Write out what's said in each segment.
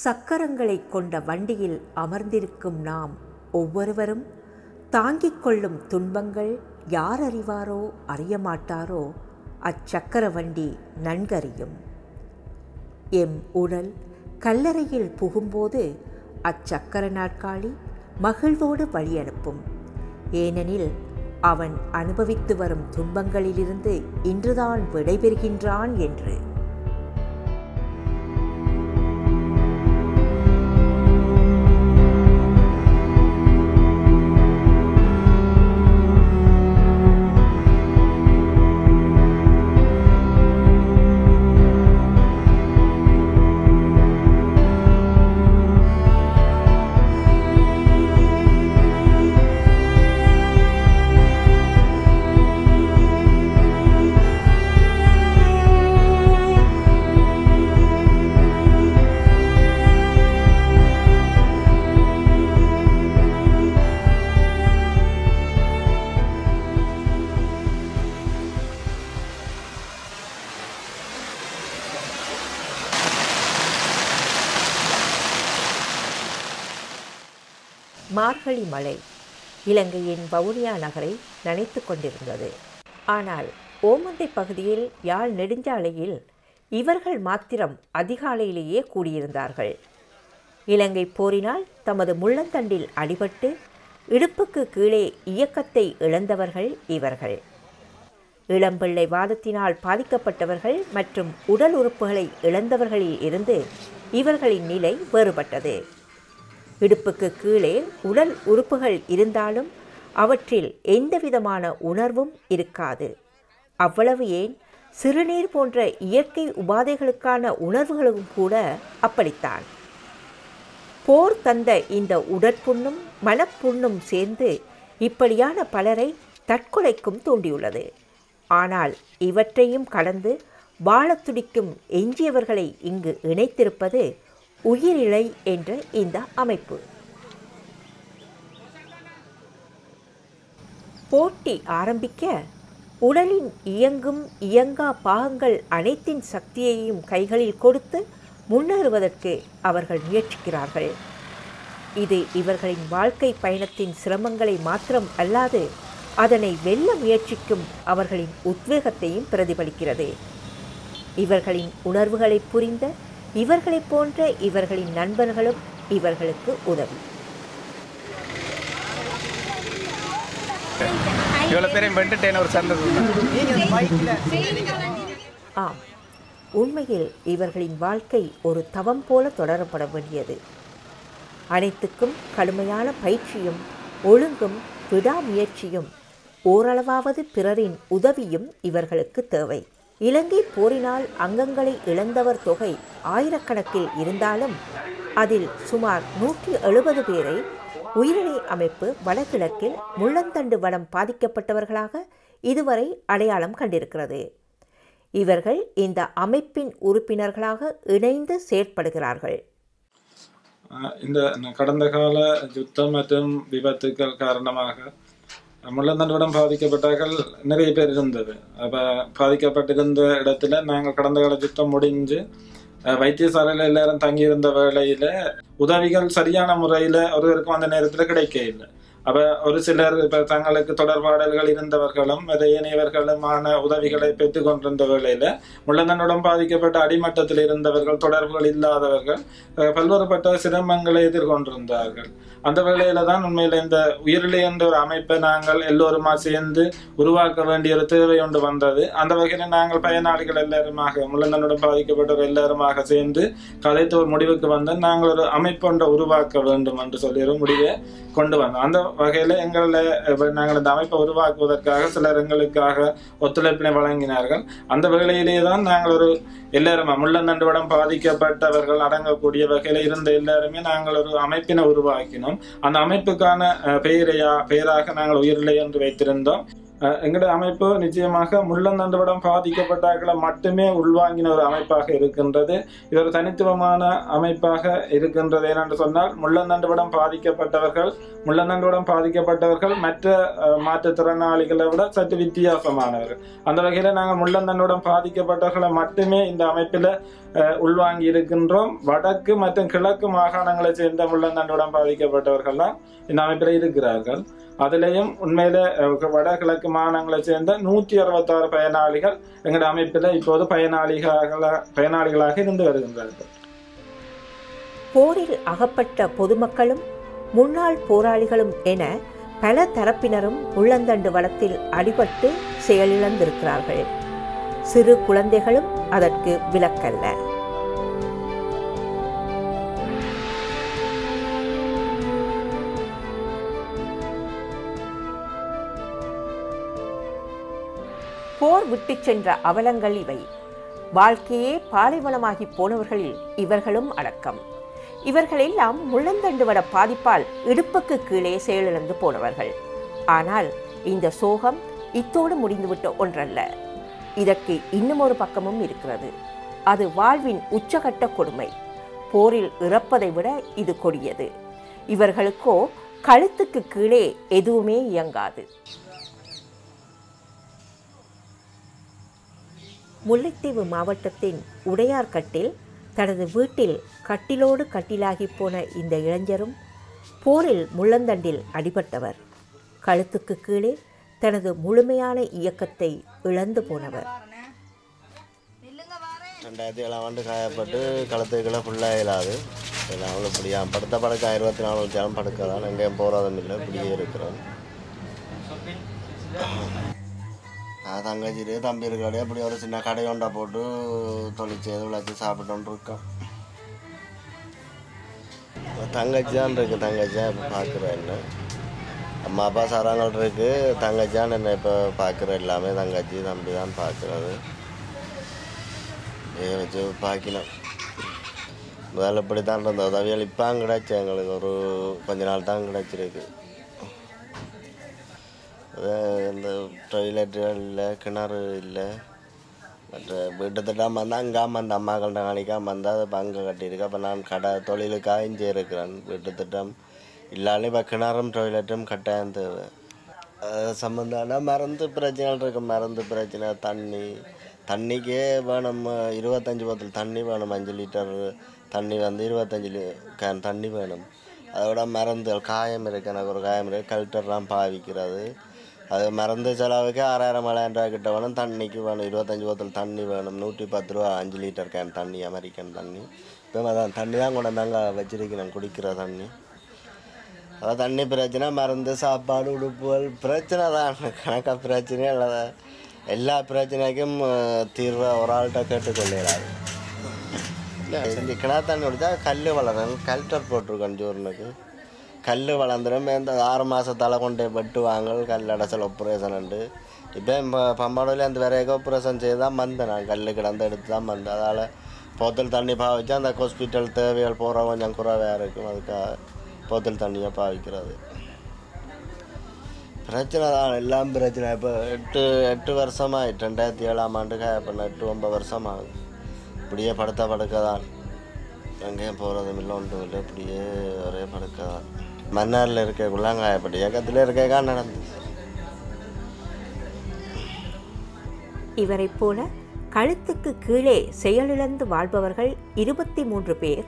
சக்கரங்களை கொண்ட வண்டியில் அமர்ந்திருக்கும் நாம் ஒவ்வொருவரும் தாங்கிக் கொள்ளும் துன்பங்கள் யார் அறிவாரோ அறியமாட்டாரோ அச்சக்கர வண்டி நன்கறியும். எம் உடல் கல்லறையில் புகும்போது அச்சக்கர நாற்காலி மகிழ்வோடு வழியனுப்பும். ஏனெனில் அவன் அனுபவித்து வரும் துன்பங்களிலிருந்து இன்றுதான் விடைபெறுகின்றான் என்று. மார்கழி மழை இலங்கையின் வவுனியா நகரை நனைத்து கொண்டிருந்தது. ஆனால் ஓமந்தை பகுதியில் யாழ் நெடுஞ்சாலையில் இவர்கள் மாத்திரம் அதிகாலையிலேயே கூடியிருந்தார்கள். இலங்கை போரினால் தமது முள்ளந்தண்டில் அடிபட்டு இடுப்புக்கு கீழே இயக்கத்தை இழந்தவர்கள் இவர்கள். இளம்பிள்ளை வாதத்தினால் பாதிக்கப்பட்டவர்கள் மற்றும் உடல் உறுப்புகளை இழந்தவர்களில் இருந்து இவர்களின் நிலை வேறுபட்டது. இடுப்புக்கு கீழே உடல் உறுப்புகள் இருந்தாலும் அவற்றில் எந்தவிதமான உணர்வும் இருக்காது. அவ்வளவு ஏன் சிறுநீர் போன்ற இயற்கை உபாதைகளுக்கான உணர்வுகளும் கூட அப்படித்தான். போர் தந்த இந்த உடற்புண்ணும் மனப்புண்ணும் சேர்ந்து இப்படியான பலரை தற்கொலைக்கும் தூண்டியுள்ளது. ஆனால் இவற்றையும் கடந்து வாழத் துடிக்கும் எஞ்சியவர்களை இங்கு இணைத்திருப்பது உயிரிழை என்ற இந்த அமைப்பு. போட்டி ஆரம்பிக்க உடலின் இயங்கும் இயங்கா பாகங்கள் அனைத்தின் சக்தியையும் கைகளில் கொடுத்து முன்னேறுவதற்கு அவர்கள் முயற்சிக்கிறார்கள். இது இவர்களின் வாழ்க்கை பயணத்தின் சிரமங்களை மாத்திரம் அல்லாது அதனை வெல்ல முயற்சிக்கும் அவர்களின் உத்வேகத்தையும் பிரதிபலிக்கிறது. இவர்களின் உணர்வுகளை புரிந்த இவர்களைப் போன்ற இவர்களின் நண்பர்களும் இவர்களுக்கு உதவி. ஆம், உண்மையில் இவர்களின் வாழ்க்கை ஒரு தவம் போல தொடரப்பட வேண்டியது. அனைத்துக்கும் கடுமையான பயிற்சியும் ஒழுங்கும் விடாமுயற்சியும் ஓரளவாவது பிறரின் உதவியும் இவர்களுக்கு தேவை. இலங்கை போரினால் அங்கங்களை இழந்தவர் தொகை ஆயிரக்கணக்கில் இருந்தாலும் அதில் சுமார் 170 பேரை உயிரிழை அமைப்பு வடகிழக்கில் முள்ளந்தண்டு வனம் பாதிக்கப்பட்டவர்களாக இதுவரை அடையாளம் கண்டிருக்கிறது. இவர்கள் இந்த அமைப்பின் உறுப்பினர்களாக இணைந்து செயற்படுகிறார்கள். இந்த கடந்த கால யுத்தம் மற்றும் விபத்துக்கள் காரணமாக முள்ளந்தண்டுடன் பாதிக்கப்பட்டார்கள் நிறைய பேர் இருந்தது. அப்போ பாதிக்கப்பட்டிருந்த இடத்துல நாங்கள் கடந்த கால யுத்தம் முடிஞ்சு வைத்தியசாலையில் எல்லாரும் தங்கியிருந்த வேளையில் உதவிகள் சரியான முறையில் ஒருவருக்கும் அந்த நேரத்தில் கிடைக்க இல்லை. அப்போ ஒரு சிலர் இப்போ தங்களுக்கு தொடர்பாடல்கள் இருந்தவர்களும் ஏனையவர்களுமான உதவிகளை பெற்றுக் கொண்டிருந்த வேளையில் முள்ளந்தண்டுடன் பாதிக்கப்பட்ட அடிமட்டத்தில் இருந்தவர்கள் தொடர்புகள் இல்லாதவர்கள் பல்வேறுபட்ட சிரமங்களை எதிர்கொண்டிருந்தார்கள். அந்த வேளையில தான் உண்மையில இந்த உயிரிழை என்ற ஒரு அமைப்பை நாங்கள் எல்லோருமா சேர்ந்து உருவாக்க வேண்டிய ஒரு தேவை ஒன்று வந்தது. அந்த வகையில் நாங்கள் பயனாளிகள் எல்லாருமாக முள்ளந்தண்டுடன் பாதிக்கப்பட்டவர் எல்லாருமாக சேர்ந்து கதைத்து ஒரு முடிவுக்கு வந்து நாங்கள் ஒரு அமைப்பு ஒன்றை உருவாக்க வேண்டும் என்று சொல்லி ஒரு முடிவை கொண்டு வந்தோம். அந்த வகையில நாங்கள் இந்த அமைப்பை உருவாக்குவதற்காக சிலர் எங்களுக்காக ஒத்துழைப்பினை வழங்கினார்கள். அந்த வேளையிலே தான் நாங்கள் ஒரு எல்லாருமே முள்ளந்தண்டுடன் பாதிக்கப்பட்டவர்கள் அடங்கக்கூடிய வகையில இருந்த எல்லாருமே நாங்கள் ஒரு அமைப்பினை உருவாக்கினோம். அந்த அமைப்புக்கான பெயராக நாங்கள் உயிரிழை என்று வைத்திருந்தோம். எங்களுடைய அமைப்பு நிச்சயமாக முள்ளந்தண்டுவடம் பாதிக்கப்பட்டார்களை மட்டுமே உள்வாங்கின ஒரு அமைப்பாக இருக்கின்றது. இது ஒரு தனித்துவமான அமைப்பாக இருக்கின்றது. ஏனென்று சொன்னால் முள்ளந்தண்டுவடம் பாதிக்கப்பட்டவர்கள் மற்ற மாற்றுத்திறனாளிகளை விட சற்று வித்தியாசமானவர்கள். அந்த வகையில் நாங்கள் முள்ளந்தண்டுவடம் பாதிக்கப்பட்டவர்களை மட்டுமே இந்த அமைப்பில் உள்வாங்கி இருக்கின்றோம். வடக்கு மற்றும் கிழக்கு மாகாணங்களை சேர்ந்த முள்ளந்தண்டுவடம் பாதிக்கப்பட்டவர்கள்லாம் இந்த அமைப்பில் இருக்கிறார்கள். அதிலேயும் உண்மையில வடகிழக்கு மாகாணங்களை சேர்ந்த 166 பயனாளிகள் எங்களுடைய அமைப்பில் இப்போது பயனாளிகளாக இருந்து வருகின்றார்கள். போரில் அகப்பட்ட பொதுமக்களும் முன்னாள் போராளிகளும் என பல தரப்பினரும் முள்ளந்தண்டு வடத்தில் அடிபட்டு செயலிழந்திருக்கிறார்கள். சிறு குழந்தைகளும் அதற்கு விலக்கல்ல. போர் விட்டு சென்ற அவலங்கள் இவை. வாழ்க்கையே பாலைவனமாகி போனவர்களில் இவர்களும் அடக்கம். இவர்களெல்லாம் முள்ளந்தண்டுவட பாதிப்பால் இடுப்புக்கு கீழே செயலிழந்து போனவர்கள். ஆனால் இந்த சோகம் இத்தோடு முடிந்துவிட்ட ஒன்றல்ல. இதற்கு இன்னும் ஒரு பக்கமும் இருக்கிறது. அது வாழ்வின் உச்சகட்ட கொடுமை. போரில் இறப்பதை விட இது கொடியது. இவர்களுக்கோ கழுத்துக்கு கீழே எதுவுமே இயங்காது. முல்லைத்தீவு மாவட்டத்தின் உடையார்கட்டில் தனது வீட்டில் கட்டிலோடு கட்டிலாகி போன இந்த இளைஞரும் போரில் முள்ளந்தண்டில் அடிபட்டவர். கழுத்துக்கு கீழே தனது முழுமையான இயக்கத்தை இழந்து போனவர். 2007 காயப்பட்டு கழுத்துக்களை ஃபுல்லாக இயலாது. எல்லாம் இப்படியா படுத்த படுக்க 24 வச்சாலும் படுக்கலாம். எங்கேயும் போகிறதும் இல்லை, இப்படியே இருக்கிறோம். தங்கச்சி தம்பி இருக்கிறாடே அப்படி ஒரு சின்ன கடை ஒண்டா போட்டு தொழிற்சி விளைச்சி சாப்பிட்டோன்னு இருக்கோம். தங்கச்சி தான் இருக்கு. தங்கச்சியாக இப்போ பார்க்குறேன். என்ன அம்மா அப்பா சாராங்கள் இருக்கு. தங்கச்சியான் என்ன இப்போ பார்க்குற எல்லாமே தங்கச்சி தம்பி தான் பார்க்குறது. வச்சு பார்க்கணும். முதல்ல இப்படி தான் இருந்த உதவிகள் இப்போ கிடைச்சி எங்களுக்கு ஒரு கொஞ்ச நாள் தான் கிடைச்சிருக்கு. இந்த டொய்லெட்டுகள் இல்லை, கிணறு இல்லை. மற்ற வீட்டு திட்டம் வந்தால் அங்காமல் அந்த அம்மாக்கள்கிட்ட நாளைக்காம வந்தால் அதை இப்போ அங்கே கட்டியிருக்கு. அப்போ நான் தொழிலுக்காக இங்கே இருக்கிறேன். வீட்டு திட்டம் இல்லாலும் இப்போ கிணறும் டொய்லெட்டும் கட்டாயம் தேவை. சம்பந்தம்னா மருந்து பிரச்சனைகள் இருக்குது. மருந்து பிரச்சனை, தண்ணிக்கே வேணும் 25 போத்தல் தண்ணி வேணும். 5 லிட்டர் தண்ணி 25 கேன் தண்ணி வேணும். அதோட மருந்துகள் காயம் இருக்குது. எனக்கு ஒரு காயம் இருக்குது. கல்டர்லாம் பாவிக்கிறது. அது மருந்து செலவுக்கு 6000-7000 ரூபா கிட்ட வேணும். தண்ணிக்கு வேணும் 25 போத்தல் தண்ணி வேணும். 110 ரூபா 5 லிட்டர் கேன் தண்ணி, அமெரிக்கன் தண்ணி. இப்போ அதான் தண்ணி தான் கொண்டு வந்தாங்க வச்சிருக்கேன் குடிக்கிற தண்ணி. அதான் தண்ணி பிரச்சனை, மருந்து, சாப்பாடு, உடுப்புகள் பிரச்சனை தான். கணக்காக பிரச்சனையே இல்லை. எல்லா பிரச்சனைக்கும் தீர்வை ஒரு ஆள்கிட்ட கேட்டுக்கொள்ளாது. இல்லை கிணறு தண்ணி குடித்தா கல் வளரணும். கல்டர் போட்டிருக்கேன் ஜோர்னுக்கு. கல் வளர்ந்துடும். இந்த 6 மாதத்தால் கொண்டு வெட்டுவாங்க. கல் அடைச்சல் ஆப்ரேஷன் உண்டு. இப்போ பம்பாடில் அந்த வேற ஆப்ரேஷன் செய்து தான் வந்தேன். நான் கல் கிடந்து எடுத்து தான் வந்தேன். அதால் போத்தல் தண்ணி பாவிச்சா அந்த ஹாஸ்பிட்டல் தேவைகள் போகிற கொஞ்சம் குறைவாக இருக்கும். அதுக்காக போத்தல் தண்ணியை பாவிக்கிறது. பிரச்சனை தான், எல்லாம் பிரச்சனை. இப்போ 8 வருஷமாக 2007ஆம் ஆண்டு இப்போ 8-9 வருஷமாகுது. இப்படியே படுக்க தான். எங்கேயும் போகிறதும் இல்லை, ஒன்றும் இல்லை. இப்படியே ஒரே படுக்க தான். மன்னாரில் இருக்கக்குள்ளாங்க இப்படி இயக்கத்தில் இருக்கா நடந்தது. இவரைப் போல கழுத்துக்கு கீழே செயலிழந்து வாழ்பவர்கள் 23 பேர்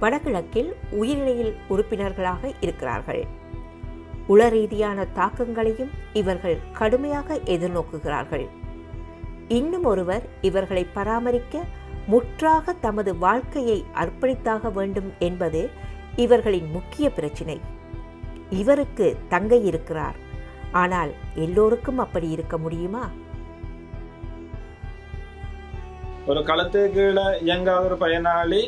வடகிழக்கில் உயிர்நிலையில் உறுப்பினர்களாக இருக்கிறார்கள். உள ரீதியான தாக்கங்களையும் இவர்கள் கடுமையாக எதிர்நோக்குகிறார்கள். இன்னும் ஒருவர் இவர்களை பராமரிக்க முற்றாக தமது வாழ்க்கையை அர்ப்பணித்தாக வேண்டும் என்பது இவர்களின் முக்கிய பிரச்சினை. இவருக்கு தங்கை இருக்கிறார். ஆனால் எல்லோருக்கும் அப்படி இருக்க முடியுமா? ஒரு களத்துக்கு கீழே இயங்காத ஒரு பயனாளி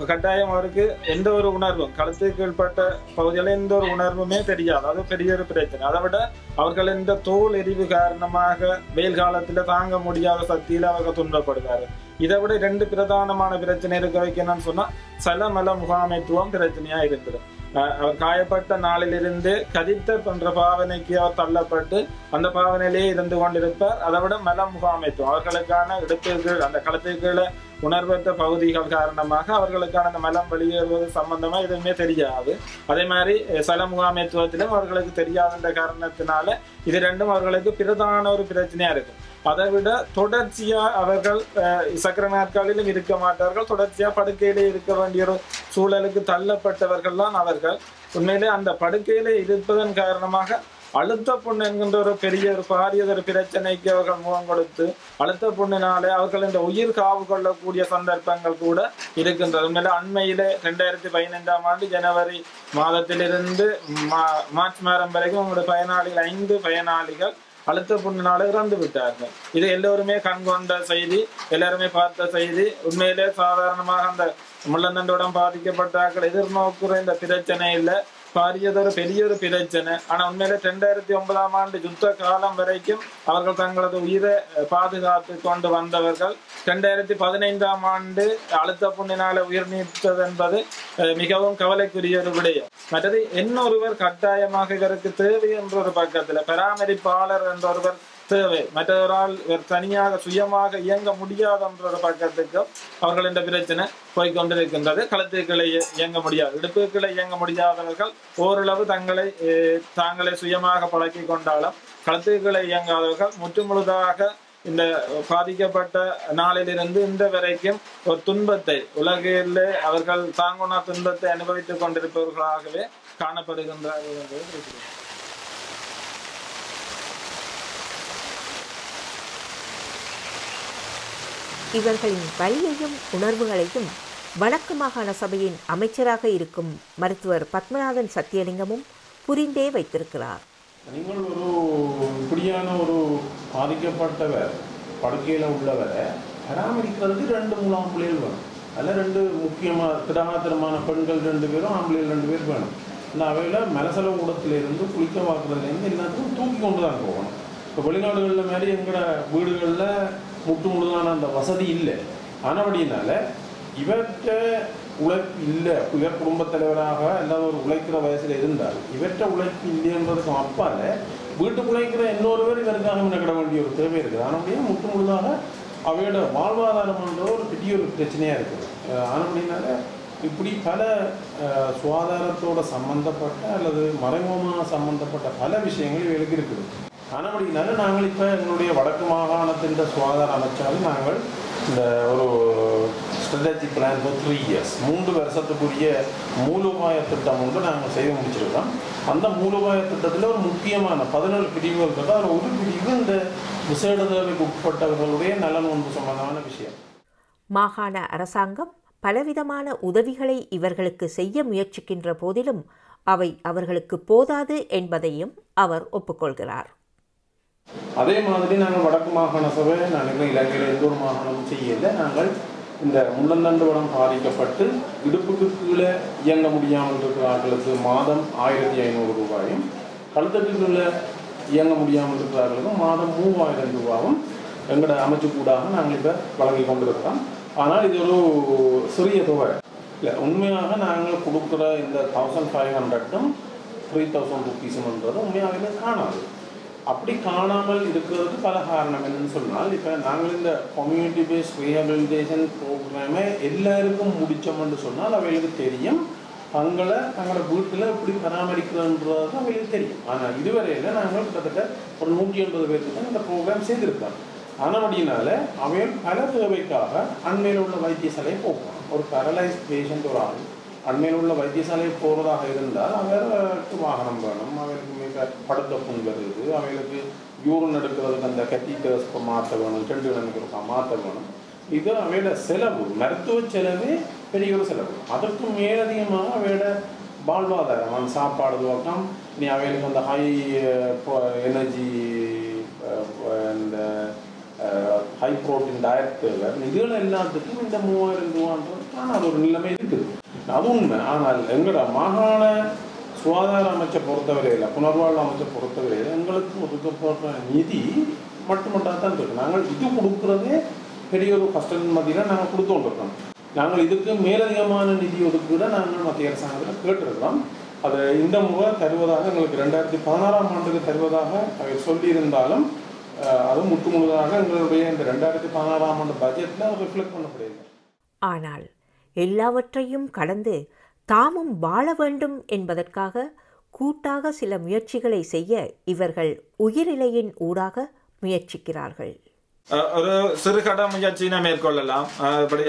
கட்டாயம் அவருக்கு எந்த ஒரு உணர்வும், களத்துக்கு கீழ்பட்ட பகுதியில் எந்த ஒரு உணர்வுமே தெரியாது. அது பெரிய ஒரு பிரச்சனை. அதை விட அவர்கள் இந்த தோல் எரிவு காரணமாக வெயில் காலத்தில் தாங்க முடியாத சக்தியில் அவர்கள் துன்பப்படுவார். இதை விட 2 பிரதானமான பிரச்சனை இருக்க வைக்கணும்னு சொன்னா சலமல முகாமைத்துவம் பிரச்சனையா இருக்குது. அவர் காயப்பட்ட நாளிலிருந்து கதித்தர் என்ற பாவனைக்கு அவர் தள்ளப்பட்டு அந்த பாவனையிலேயே இருந்து கொண்டிருப்பார். அதை விட மல முகாமைத்துவம் அவர்களுக்கான இடுப்புக்கு அந்த களத்துக்குள்ள உணர்வற்ற பகுதிகள் காரணமாக அவர்களுக்கான அந்த மலம் வெளியேறுவது சம்பந்தமா எதுவுமே தெரியாது. அதே மாதிரி சல முகாமைத்துவத்திலும் அவர்களுக்கு தெரியாத காரணத்தினால இது ரெண்டும் அவர்களுக்கு பிரதான ஒரு பிரச்சனையா இருக்கும். அதை விட தொடர்ச்சியா அவர்கள் சக்கர நாட்களிலும் இருக்க மாட்டார்கள், தொடர்ச்சியா படுக்கையிலே இருக்க வேண்டிய ஒரு சூழலுக்கு தள்ளப்பட்டவர்கள் தான் அவர்கள். உண்மையிலே அந்த படுக்கையிலே இருப்பதன் காரணமாக அழுத்த புண்ணு என்கின்ற ஒரு பெரிய ஒரு பாரியதொரு பிரச்சனைக்கு அவர்கள் முகம் கொடுத்து அழுத்த புண்ணினாலே அவர்கள் இந்த உயிர் காவு கொள்ளக்கூடிய சந்தர்ப்பங்கள் கூட இருக்கின்றது. உண்மையில அண்மையிலே 2015ஆம் ஆண்டு ஜனவரி மாதத்திலிருந்து மார்ச் மாதம் வரைக்கும் உங்களுடைய பயனாளிகள் 5 பயனாளிகள் அழுத்த புண்ணினால இறந்து விட்டார்கள். இது எல்லோருமே கண்கொண்ட செய்தி, எல்லாருமே பார்த்த செய்தி. உண்மையிலே சாதாரணமாக அந்த முள்ளந்தண்டோடம் பாதிக்கப்பட்டார்கள் எதிர்நோக்குற இந்த பிரச்சனை இல்லை, பாரியதொரு பெரிய ஒரு பிரச்சனை. ஆனா உண்மையில 2009ஆம் ஆண்டு யுத்த காலம் வரைக்கும் அவர்கள் தங்களது உயிரை பாதுகாத்து கொண்டு வந்தவர்கள் 2015ஆம் ஆண்டு அழுத்த புண்ணினால உயிர் நீத்தது என்பது மிகவும் கவலைக்குரிய ஒரு விடயம். மற்றது இன்னொருவர் கட்டாயமாக இவருக்கு தேவை என்ற ஒரு பக்கத்துல பராமரிப்பாளர் என்ற ஒருவர் தேவை, மற்றவரால் தனியாக சுயமாக இயங்க முடியாது என்ற ஒரு பக்கத்துக்கு அவர்கள் இந்த பிரச்சனை போய்கொண்டிருக்கின்றது. களத்துக்களை இயங்க முடியாது, இடுப்புகளை இயங்க முடியாதவர்கள் ஓரளவு தாங்களை சுயமாக பழக்கி கொண்டாலும் களத்துக்களை இயங்காதவர்கள் முற்றுமுழுதாக இந்த பாதிக்கப்பட்ட நாளிலிருந்து இந்த வரைக்கும் ஒரு துன்பத்தை உலகில் அவர்கள் தாங்குணா துன்பத்தை அனுபவித்துக் கொண்டிருப்பவர்களாகவே காணப்படுகின்றார்கள். இவர்களின் வலியையும் உணர்வுகளையும் வடக்கு மாகாண சபையின் அமைச்சராக இருக்கும் மருத்துவர் பத்மநாதன் சத்தியலிங்கமும் புரிந்தே வைத்திருக்கிறார். நீங்கள் இப்படியான ஒரு பாதிக்கப்பட்டவர் படுக்கையில் உள்ளவரை பராமரிக்கிறதுக்கு 2 மூலம் பிள்ளைகள் வேணும். அதில் 2 முக்கியமாக திடகாத்திரமான பெண்கள் 2 பேரும், ஆம்பளைகள் 2 பேர் வேணும். இந்த அவையில் மலசல கூடத்திலிருந்து குளிக்க பார்க்குறதுலேருந்து எல்லாத்துக்கும் தூக்கி கொண்டு தான் போகணும். இப்போ வெளிநாடுகளில் மாதிரி எங்களோட வீடுகளில் முட்டு முழுதான அந்த வசதி இல்லை. ஆனபடினால இவற்ற உழைப்பு இல்லை, இவர் குடும்பத் தலைவராக இல்லாத ஒரு உழைக்கிற வயசில் இருந்தால் இவற்ற உழைப்பு இல்லைன்றதுக்கும் அப்பால் வீட்டுக்கு உழைக்கிற இன்னொருவர் இதற்காக முன்னக்கிட வேண்டிய ஒரு தேவை இருக்குது. ஆனபடியாக முட்டு முழுதாக அவையோட வாழ்வாதாரம்ன்ற ஒரு பெரிய ஒரு பிரச்சனையாக இருக்குது. ஆனபடினால இப்படி பல சுகாதாரத்தோட சம்பந்தப்பட்ட அல்லது மறைமுகமாக சம்பந்தப்பட்ட பல விஷயங்கள் இவர்களுக்கு இருக்குது. ஆனபடினால நாங்கள் இப்போ எங்களுடைய வடக்கு மாகாணத்தின் சுகாதார அமைச்சாலும் நாங்கள் இந்த ஒரு ஸ்ட்ராட்டஜிக் பிளான் ஃபார் 3 இயர்ஸ் 3 வருஷத்துக்குரிய மூலோபாய திட்டம் ஒன்று நாங்கள் செய்து முடிச்சிருக்கோம். அந்த மூலோபாய திட்டத்தில் ஒரு முக்கியமான 17 பிரிவுகள் இருக்குது. அதில் ஒரு பிரிவு இந்த விசேட தேவைக்கு உட்பட்டவர்களுடைய நலன் ஒன்று சம்பந்தமான விஷயம். மாகாண அரசாங்கம் பலவிதமான உதவிகளை இவர்களுக்கு செய்ய முயற்சிக்கின்ற போதிலும் அவை அவர்களுக்கு போதாது என்பதையும் அவர் ஒப்புக்கொள்கிறார். அதே மாதிரி நாங்கள் வடக்கு மாகாண சபை நாங்கள் இலங்கையில் எந்த ஒரு மாகாணமும் செய்யலை. நாங்கள் இந்த முள்ளந்தண்டு வளம் பாதிக்கப்பட்டு இடுப்புக்கு கீழே இயங்க முடியாமல் இருக்கிற ஆட்களுக்கு மாதம் 1500 ரூபாயும், கழுத்துக்கு கீழே இயங்க முடியாமல் இருக்கிற ஆட்களுக்கும் மாதம் 3000 ரூபாயும் எங்களோட அமைச்சு கூடாக நாங்கள் இப்போ வழங்கி கொண்டிருக்கிறோம். ஆனால் இது ஒரு சிறிய தொகை இல்லை. உண்மையாக நாங்கள் கொடுக்குற இந்த 1500ம் 3000 ருபீஸுன்றது உண்மையாகவே காணாது. அப்படி காணாமல் இருக்கிறதுக்கு பல காரணம் என்னன்னு சொன்னால், இப்போ நாங்கள் இந்த கம்யூனிட்டி பேஸ்ட் ரீஹபிலிட்டேஷன் ப்ரோக்ராமை எல்லாருக்கும் முடித்தோம்னு சொன்னால் அவைகளுக்கு தெரியும், தங்களோட வீட்டில் எப்படி பராமரிக்கிறதுன்றது அவைகளுக்கு தெரியும். ஆனால் இதுவரையில் நாங்கள் கிட்டத்தட்ட ஒரு 180 பேருக்கு தான் இந்த ப்ரோக்ராம் செய்திருக்காங்க. ஆனபடினால அவைகள் பல தேவைக்காக அண்மையில் உள்ள வைத்தியசாலையை போகலாம். ஒரு பேரலைஸ் பேஷண்ட் ஒரு ஆள் அண்மையில் உள்ள வைத்தியசாலையை போகிறதாக இருந்தால் அவர்களுக்கு வாகனம் வேணும், அவர்களுக்கு மிக படுத்த புண் வருது, அவர்களுக்கு யூரின் எடுக்கிறதுக்கு அந்த கத்தீட்டர்ஸ் மாற்ற வேணும், 2 கிழமைக்கு மாற்ற வேணும். இது அவையோட செலவு, மருத்துவ செலவே பெரிய ஒரு செலவு. அதற்கு மேலதிகமாக அவையோட வாழ்வாதாரம், சாப்பாடு துவக்கம், நீ அவைகளுக்கு அந்த ஹை எனர்ஜி இந்த ஹை ப்ரோட்டீன் டயட் தேவை. இதுகள் எல்லாத்துக்கும் இந்த 3000 ரூபான்றது அது ஒரு நிலைமை இருக்குது. அது உண்மை. ஆனால் எங்களோட மாகாண சுகாதார அமைச்சை பொறுத்தவரையில், புனர்வாழ்வு அமைச்சை பொறுத்தவரையில் எங்களுக்கு ஒதுக்கப்படுற நிதி மட்டுமட்டாக தான் இருக்குது. நாங்கள் இது கொடுக்குறதே பெரிய ஒரு கஷ்டத்தின் மத்தியில் நாங்கள் கொடுத்து கொண்டிருக்கோம். நாங்கள் இதுக்கு மேலதிகமான நிதி ஒதுக்கீடு நாங்கள் மத்திய அரசாங்கத்தில் கேட்டிருக்கிறோம். அதை இந்த முறை தருவதாக எங்களுக்கு 2016ஆம் ஆண்டுக்கு தருவதாக அவர் சொல்லியிருந்தாலும் அது முற்று முழுதாக எங்களுடைய இந்த 2016ஆம் ஆண்டு பட்ஜெட்டில் ரிஃப்ளெக்ட் பண்ணப்படுகிறது. ஆனால் எல்லாவற்றையும் கடந்து தாமும் வாழ வேண்டும் என்பதற்காக கூட்டாக சில முயற்சிகளை செய்ய இவர்கள் உயிரிழையின் ஊடாக முயற்சிக்கிறார்கள். ஒரு சிறுகடை முயற்சியினை மேற்கொள்ளலாம்.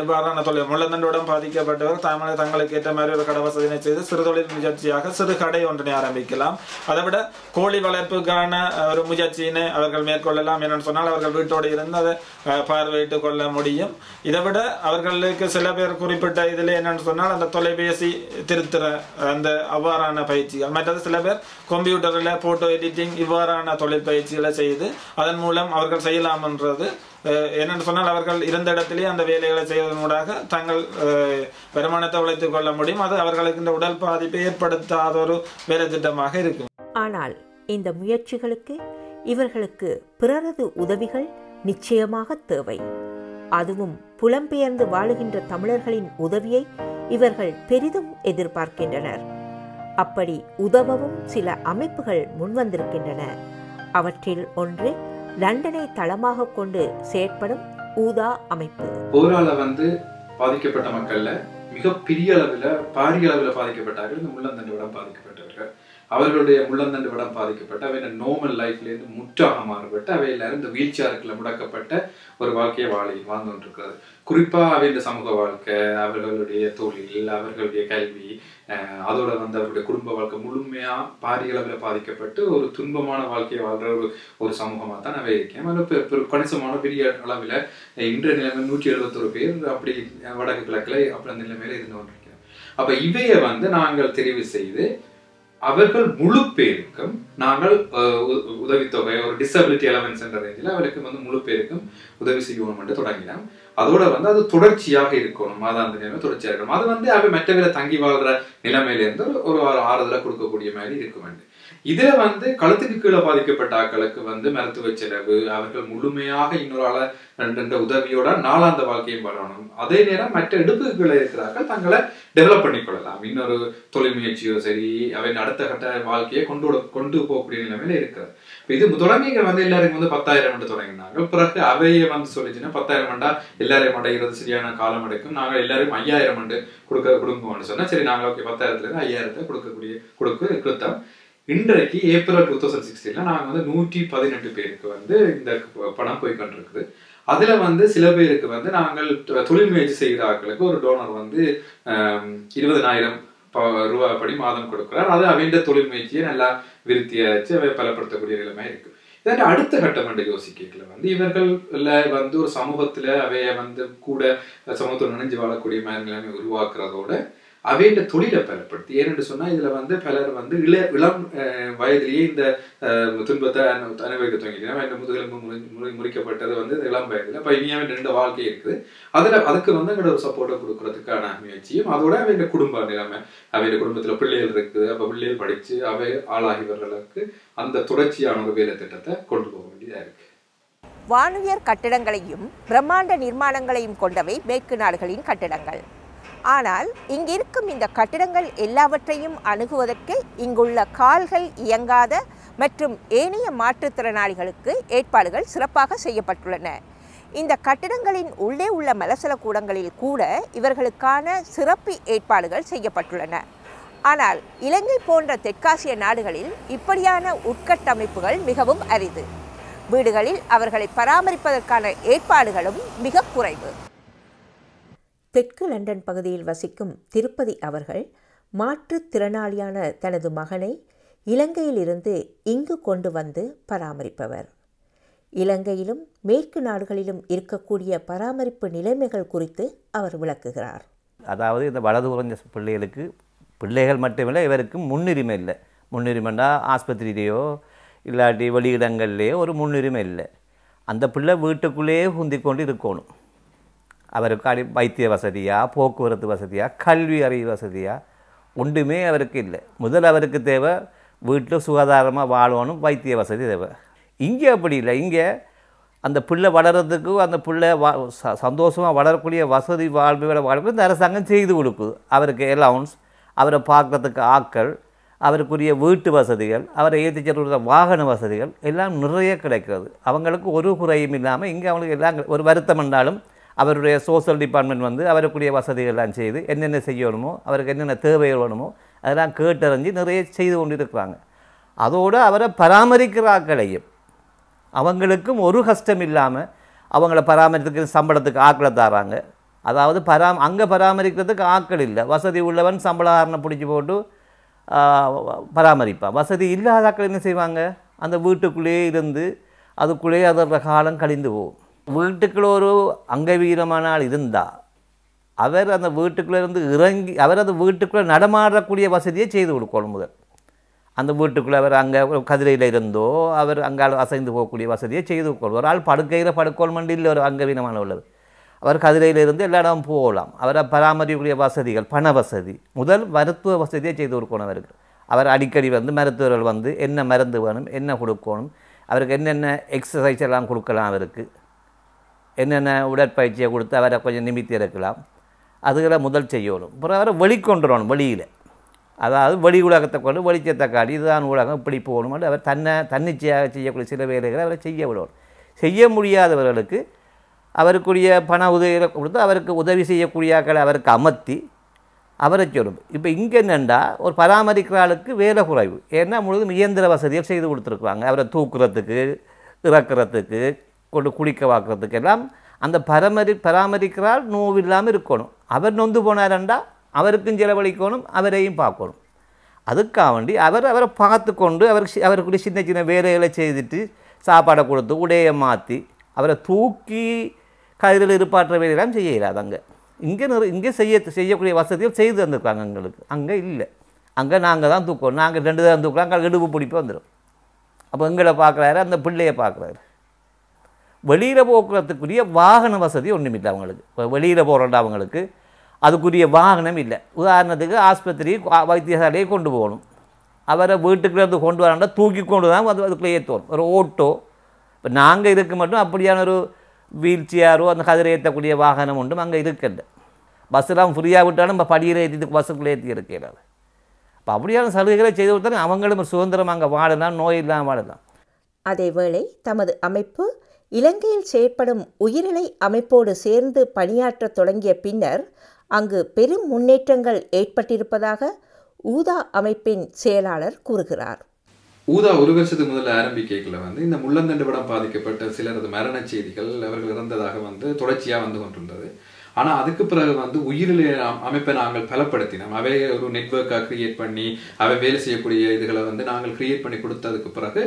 இவ்வாறான தொழில் முள்ளந்தண்டுடன் பாதிக்கப்பட்டவர் தங்களுக்கு ஏற்ற மாதிரி ஒரு கடை வசதியினை செய்து சிறு தொழில் முயற்சியாக சிறு கடை ஒன்றினை ஆரம்பிக்கலாம். அதை விட கோழி வளர்ப்புக்கான ஒரு முயற்சியினை அவர்கள் மேற்கொள்ளலாம். என்னென்னு சொன்னால் அவர்கள் வீட்டோடு இருந்து அதை பார்வையிட்டு கொள்ள முடியும். இதை விட அவர்களுக்கு சில பேர் குறிப்பிட்ட இதில் என்னென்னு சொன்னால் அந்த தொலைபேசி திருத்துற அந்த அவ்வாறான பயிற்சிகள், மற்றது சில பேர் கம்ப்யூட்டரில் போட்டோ எடிட்டிங் இவ்வாறான தொழில் பயிற்சிகளை செய்து அதன் மூலம் அவர்கள் செய்யலாம் என்றது என்னென்னு சொன்னால் அவர்கள் இருந்த இடத்திலேயே அந்த வேலைகளை செய்வதனூடாக தங்கள் வருமானத்தை உழைத்துக் கொள்ள முடியும். அது அவர்களுக்கு இந்த உடல் பாதிப்பை ஏற்படுத்தாத ஒரு வேலை திட்டமாக இருக்கும். ஆனால் இந்த முயற்சிகளுக்கு இவர்களுக்கு பிறரது உதவிகள் நிச்சயமாக தேவை. அதுவும் புலம்பெயர்ந்து வாழுகின்ற தமிழர்களின் உதவியை இவர்கள் பெரிதும் எதிர்பார்க்கின்றனர். அப்படி உதவவும் சில அமைப்புகள் முன்வந்திருக்கின்றன. அவற்றில் ஒன்று லண்டனை தளமாக கொண்டு செயற்படும் ஊதா அமைப்பு. போரால பாதிக்கப்பட்ட மக்கள்ல மிக பெரிய அளவில் பாரிய அளவில் பாதிக்கப்பட்டார்கள் இந்த முள்ளந்தண்டு வடம் பாதிக்கப்பட்டவர்கள். அவர்களுடைய முள்ளந்தண்டு வடம் பாதிக்கப்பட்ட அவை நார்மல் லைஃப்லேருந்து முற்றாக மாறுபட்டு அவையில இந்த வீல் சேருக்குள்ள முடக்கப்பட்ட ஒரு வாழ்க்கையை வாழ்ந்து கொண்டிருக்கிறது. குறிப்பா அவையின் சமூக வாழ்க்கை, அவர்களுடைய தொழில், அவர்களுடைய கல்வி, அதோட அவர்களுடைய குடும்ப வாழ்க்கை முழுமையா பாரிய அளவில் பாதிக்கப்பட்டு ஒரு துன்பமான வாழ்க்கையை வாழ்ற ஒரு சமூகமாக தான் அவை இருக்கேன். கணிசமான பெரிய அளவில் இன்றைய நிலைமை 171 பேர் அப்படி வடக்கு கிழக்கில் அப்படி அந்த நிலைமையில இருந்து கொண்டிருக்கிறோம். அப்ப இவையை நாங்கள் தெரிவு செய்து அவர்கள் முழு பேருக்கும் நாங்கள் உதவித்தொகை ஒரு டிசபிலிட்டி அலவன்ஸ் என்ற ரேஞ்சில் அவருக்கு முழு பேருக்கும் உதவி செய்யணும் என்று தொடங்கினோம். அதோட அது தொடர்ச்சியாக இருக்கணும், மாதாந்த நிலைமை தொடர்ச்சியாக இருக்கணும். அது அவை மற்றவரை தங்கி வாழ்ற நிலைமையிலேருந்து ஒரு ஆறுதலை கொடுக்கக்கூடிய மாதிரி இருக்க வேண்டும். இதுல களத்துக்கு கீழே பாதிக்கப்பட்ட ஆக்களுக்கு மருத்துவ செலவு, அவர்கள் முழுமையாக இன்னொரு ஆள ரெண்டு உதவியோட நாளாந்த வாழ்க்கையும் வரணும். அதே நேரம் மற்ற இடுப்புகளை இருக்கிறார்கள் தங்களை டெவலப் பண்ணிக்கொள்ளலாம். இன்னொரு தொழில் முயற்சியோ சரி அவை அடுத்த கட்ட வாழ்க்கையை கொண்டு போகக்கூடிய நிலைமையில இருக்கிறது. இது தொடங்கிகள் எல்லாருக்கும் 10,000 தொடங்கினாங்க. பிறகு அவையே சொல்லிச்சுன்னா 10,000 எல்லாரையும் அடைகிறது சரியான காலம் எடுக்கும். நாங்கள் எல்லாரும் 5,000 கொடுங்கன்னு சொன்னா சரி நாங்கள் ஓகே 10,000 5,000 கொடுத்தோம். இன்றைக்கு ஏப்ரல் 2016 நாங்கள் 118 பேருக்கு இந்த பணம் போய்கொண்டிருக்குது. அதுல சில பேருக்கு நாங்கள் தொழில் முயற்சி செய்கிற ஆட்களுக்கு ஒரு டோனர் 20,000 ரூபாய் படி மாதம் கொடுக்கிறார். அது அவைண்ட தொழில் முயற்சியை நல்லா விருத்தியாச்சு அவை பலப்படுத்தக்கூடிய நிலைமை இருக்கு. இதற்கு அடுத்த கட்டம் யோசிக்கல இவர்கள் ஒரு சமூகத்துல அவைய கூட சமூகத்தோடு நினைஞ்சு வாழக்கூடிய நிலைமை உருவாக்குறதோட அவைண்ட தொழிலை பலப்படுத்தி ஏனென்று சொன்னா இதுல பலர் இளம் வயதிலேயே இந்த துன்பத்தை அனுபவிக்க தொடங்கிட்டேன். முதுகெலும்பு முறிக்கப்பட்டது இளம் வயதுல இப்ப இனியாவே 2 வாழ்க்கை இருக்குது. அதுக்கு எங்களோட ஒரு சப்போர்ட்டை கொடுக்கறதுக்கான முயற்சியும் அதோட அவைண்ட குடும்ப நிலைமை அவைண்ட குடும்பத்துல பிள்ளைகள் இருக்குது. அப்ப பிள்ளைகள் படிச்சு அவை ஆளாகியவர்களுக்கு அந்த தொடர்ச்சியான ஒரு வேலை திட்டத்தை கொண்டு போக வேண்டியதா இருக்கு. வானுயர் கட்டிடங்களையும் பிரம்மாண்ட நிர்மாணங்களையும் கொண்டவை மேற்கு நாடுகளின் கட்டிடங்கள். ஆனால் இங்கிருக்கும் இந்த கட்டிடங்கள் எல்லாவற்றையும் அணுகுவதற்கு இங்குள்ள கால்கள் இயங்காத மற்றும் ஏனைய மாற்றுத்திறனாளிகளுக்கு ஏற்பாடுகள் சிறப்பாக செய்யப்பட்டுள்ளன. இந்த கட்டிடங்களின் உள்ளே உள்ள மலசல கூடங்களில் கூட இவர்களுக்கான சிறப்பு ஏற்பாடுகள் செய்யப்பட்டுள்ளன. ஆனால் இலங்கை போன்ற தெற்காசிய நாடுகளில் இப்படியான உட்கட்டமைப்புகள் மிகவும் அரிது. வீடுகளில் அவர்களை பராமரிப்பதற்கான ஏற்பாடுகளும் மிக குறைவு. தெற்கு லண்டன் பகுதியில் வசிக்கும் திருப்பதி அவர்கள் மாற்றுத்திறனாளியான தனது மகனை இலங்கையிலிருந்து இங்கு கொண்டு வந்து பராமரிப்பவர். இலங்கையிலும் மேற்கு நாடுகளிலும் இருக்கக்கூடிய பராமரிப்பு நிலைமைகள் குறித்து அவர் விளக்குகிறார். அதாவது இந்த வலது குறைஞ்ச பிள்ளைகள் மட்டுமில்லை, இவருக்கு முன்னுரிமை இல்லை. முன்னுரிமைண்டா ஆஸ்பத்திரியிலேயோ இல்லாட்டி வெளியிடங்கள்லேயோ ஒரு முன்னுரிமை இல்லை. அந்த பிள்ளை வீட்டுக்குள்ளேயே குந்தி கொண்டு இருக்கணும். அவருக்கு வைத்திய வசதியாக, போக்குவரத்து வசதியாக, கல்வி அறிவு வசதியாக ஒன்றுமே அவருக்கு இல்லை. முதல் அவருக்கு தேவை வீட்டில் சுகாதாரமாக வாழணும், வைத்திய வசதி தேவை. இங்கே அப்படி இல்லை. இங்கே அந்த பிள்ளை வளர்கிறதுக்கு அந்த பிள்ளை சந்தோஷமாக வளரக்கூடிய வசதி வாழ்வுகளை வாழ்க்கை இந்த அரசாங்கம் செய்து கொடுக்குது. அவருக்கு அலவுன்ஸ், அவரை பார்க்குறதுக்கு ஆட்கள், அவருக்குரிய வீட்டு வசதிகள், அவரை ஏற்றி செல்கிற வாகன வசதிகள் எல்லாம் நிறைய கிடைக்கிறது. அவங்களுக்கு ஒரு குறையும் இல்லாமல் இங்கே அவங்களுக்கு எல்லாம் ஒரு வருத்தம் என்றாலும் அவருடைய சோஷியல் டிபார்ட்மெண்ட் வந்து அவருக்குரிய வசதிகள்லாம் செய்து என்னென்ன செய்யணுமோ அவருக்கு என்னென்ன தேவைகள் வேணுமோ அதெல்லாம் கேட்டறிஞ்சு நிறைய செய்து கொண்டு இருக்கிறாங்க. அதோடு அவரை பராமரிக்கிற ஆட்களையும் அவங்களுக்கும் ஒரு கஷ்டம் இல்லாமல் அவங்கள பராமரிக்கிறதுக்கு சம்பளத்துக்கு ஆட்களை தராங்க. அதாவது அங்கே பராமரிக்கிறதுக்கு ஆட்கள் இல்லை. வசதி உள்ளவன் சம்பளக்காரனை பிடிச்சி போட்டு பராமரிப்பான். வசதி இல்லாத ஆட்கள் என்ன செய்வாங்க, அந்த வீட்டுக்குள்ளேயே இருந்து அதுக்குள்ளேயே அதோட காலம் கழிந்து போகும். வீட்டுக்குள்ளே ஒரு அங்கவீனமான ஆள் இருந்தால் அவர் அந்த வீட்டுக்குள்ளே இருந்து இறங்கி அவர் அந்த வீட்டுக்குள்ளே நடமாடக்கூடிய வசதியை செய்து கொடுக்கணும். முதல் அந்த வீட்டுக்குள்ளே அவர் அங்கே கதிரையில் இருந்தோ அவர் அங்கே அசைந்து போகக்கூடிய வசதியை செய்து கொடுக்கணும். ஒரு ஆள் படுக்கையில் படுக்கோல்மண்டு இல்லை, ஒரு அங்கவீனமான உள்ளது. அவர் கதிரையில் இருந்து எல்லா இடமும் போகலாம். அவரை பராமரிக்கக்கூடிய வசதிகள், பண வசதி, முதல் மருத்துவ வசதியை செய்து கொடுக்கணும் அவருக்கு. அவர் அடிக்கடி வந்து மருத்துவர்கள் வந்து என்ன மருந்து வேணும், என்ன கொடுக்கணும், அவருக்கு என்னென்ன எக்ஸசைஸ் எல்லாம் கொடுக்கலாம், அவருக்கு என்னென்ன உடற்பயிற்சியை கொடுத்து அவரை கொஞ்சம் நிமித்தி இருக்கலாம், அதுகளை முதல் செய்யணும். அப்புறம் அவரை வெளிக்கொண்டுறணும். வெளியில், அதாவது வெளி உலகத்தை கொண்டு வெளிச்சத்தை காட்டி இதுதான் உலகம் இப்படி போகணும். அவர் தன்னிச்சையாக செய்யக்கூடிய சில வேலைகளை அவரை செய்ய விடணும். செய்ய முடியாதவர்களுக்கு அவருக்குரிய பண உதவிகளை கொடுத்து அவருக்கு உதவி செய்யக்கூடிய ஆட்களை அவருக்கு அமர்த்தி அவரை சொல்லணும். இப்போ இங்கே என்னென்னா ஒரு பராமரிக்கிற ஆளுக்கு வேலை குறைவு. ஏன்னா முழுதும் இயந்திர வசதிகள் செய்து கொடுத்துருக்குறாங்க. அவரை தூக்குறதுக்கு, இறக்குறதுக்கு, கொண்டு குளிக்க வாக்குறதுக்கு எல்லாம் அந்த பராமரிக்கிறால் நோவில்லாமல் இருக்கணும். அவர் நொந்து போனாரண்டா அவருக்கும் செலவழிக்கணும், அவரையும் பார்க்கணும். அதுக்காக வேண்டி அவரை பார்த்து கொண்டு அவருக்குரிய சின்ன சின்ன வேலைகளை செய்துட்டு சாப்பாடை கொடுத்து உடையை மாற்றி அவரை தூக்கி கதிரில் இருப்பாற்ற வேலையெல்லாம் செய்யலாது. இங்கே செய்யக்கூடிய வசதிகள் செய்து தந்துருக்காங்க எங்களுக்கு. அங்கே இல்லை. அங்கே நாங்கள் தான் தூக்கணும். நாங்கள் 2 தான் தூக்கலாம், அங்கே இடுப்பு பிடிப்பு வந்துடும். அப்போ எங்களை பார்க்குறாரு, அந்த பிள்ளையை பார்க்குறாரு. வெளியில் போக்குறதுக்குரிய வாகன வசதி ஒன்றும் இல்லை அவங்களுக்கு. இப்போ வெளியில் போகிறோண்டா அவங்களுக்கு அதுக்குரிய வாகனம் இல்லை. உதாரணத்துக்கு ஆஸ்பத்திரி வைத்தியசாலையை கொண்டு போகணும். அவரை வீட்டுக்குள்ளேருந்து கொண்டு வராண்டா தூக்கி கொண்டு தான் அதுக்குள்ளே ஏற்றணும். ஒரு ஓட்டோ, இப்போ நாங்கள் இருக்க மட்டும் அப்படியான ஒரு வீல் சேரோ அந்த கதிரை ஏற்றக்கூடிய வாகனம் ஒன்றும் அங்கே இருக்கல. பஸ்ஸெல்லாம் ஃப்ரீயாக விட்டாலும் இப்போ படியில் ஏற்றிட்டு பஸ்ஸுக்குள்ளே ஏற்றி இருக்கிறாரு. இப்போ அப்படியான சலுகைகளை செய்து கொடுத்தாலும் அவங்களும் சுதந்திரம் அங்கே வாழலாம், நோய் இல்லாமல் வாழலாம். அதேவேளை தமது அமைப்பு இலங்கையில் செயற்படும் உயிரிழை அமைப்போடு சேர்ந்து பணியாற்றத் தொடங்கிய பின்னர் அங்கு பெரும் முன்னேற்றங்கள் ஏற்பட்டிருப்பதாக ஊதா அமைப்பின் செயலாளர் கூறுகிறார். ஊதா 1 வருஷத்துக்கு முதல்ல ஆரம்பிக்கல வந்து இந்த முள்ளந்தண்டு படம் பாதிக்கப்பட்ட சிலரது மரண செய்திகள் அவர்கள் இறந்ததாக வந்து தொடர்ச்சியாக வந்து கொண்டிருந்தது. ஆனால் அதுக்கு பிறகு வந்து உயிரிழை அமைப்பை நாங்கள் பலப்படுத்தினோம். அவை ஒரு நெட்வொர்க்காக கிரியேட் பண்ணி அவை வேலை செய்யக்கூடிய இதுகளை வந்து நாங்கள் கிரியேட் பண்ணி கொடுத்ததுக்கு பிறகு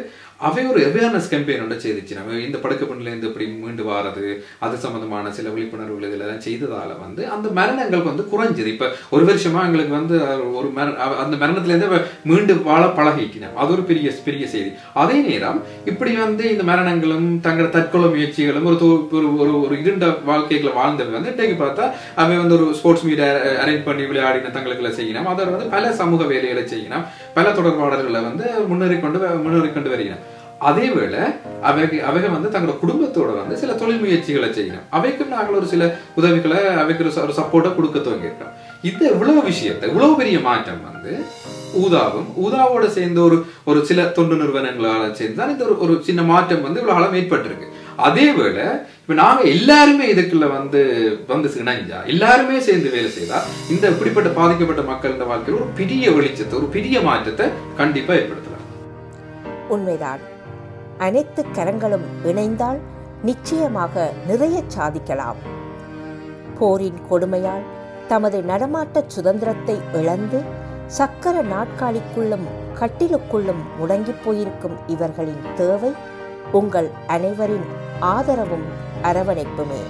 அவை ஒரு அவேர்னஸ் கேம்பெயினோட செய்திச்சு. நம்ம இந்த படுக்கப்பண்ணிலேருந்து எப்படி மீண்டு வாரது, அது சம்பந்தமான சில விழிப்புணர்வுகள் இதெல்லாம் செய்ததால வந்து அந்த மரணங்கள் வந்து குறைஞ்சது. இப்போ 1 வருஷமா எங்களுக்கு வந்து அந்த மரணத்திலேருந்து மீண்டு வாழ பழகிட்டினோம். அது ஒரு பெரிய பெரிய செய்தி. அதே நேரம் இப்படி வந்து இந்த மரணங்களும் தங்களோட தற்கொலை முயற்சிகளும் ஒரு இருண்ட வாழ்க்கைகளை வாழ்ந்தது வந்து இன்றைக்கு பார்த்தா அவை வந்து ஒரு ஸ்போர்ட்ஸ் மீட் அரேஞ்ச் பண்ணி விளையாடின தங்களுக்கு செய்யணும். அதோட வந்து பல சமூக வேலைகளை செய்யணும், பல தொடர்பாளர்களை வந்து முன்னேறி கொண்டு வருகிறோம். அதே வேளை அவைக வந்து தங்களோட குடும்பத்தோட வந்து சில தொழில் முயற்சிகளை செய்யணும். அவைக்கும் நாங்கள் ஒரு சில உதவிகளை அவைக்கு ஒரு சப்போர்ட்டை கொடுக்க துவங்கியிருக்கோம். இது இவ்வளவு விஷயத்தை இவ்வளவு பெரிய மாற்றம் வந்து ஊதாவோட சேர்ந்த ஒரு சில தொண்டு நிறுவனங்களால சேர்ந்துதான் இந்த ஒரு சின்ன மாற்றம் வந்து இவ்வளவு காலம் ஏற்பட்டிருக்கு. அதே வேளை இப்ப நாங்க எல்லாருமே இதுக்குள்ள வந்து இணைஞ்சா, எல்லாருமே சேர்ந்து வேலை செய்தா இந்த இப்படிப்பட்ட பாதிக்கப்பட்ட மக்கள் இந்த வாழ்க்கையில் ஒரு பெரிய வெளிச்சத்தை, ஒரு பெரிய மாற்றத்தை கண்டிப்பா ஏற்படுத்தலாம். உண்மைதான். அனைத்து கரங்களும் இணைந்தால் நிச்சயமாக நிறைய சாதிக்கலாம். போரின் கொடுமையால் தமது நடமாட்ட சுதந்திரத்தை இழந்து சக்கர நாட்காலிக்குள்ளும் கட்டிலுக்குள்ளும் முடங்கி போயிருக்கும் இவர்களின் தேவை உங்கள் அனைவரின் ஆதரவும் அரவணைப்புமே.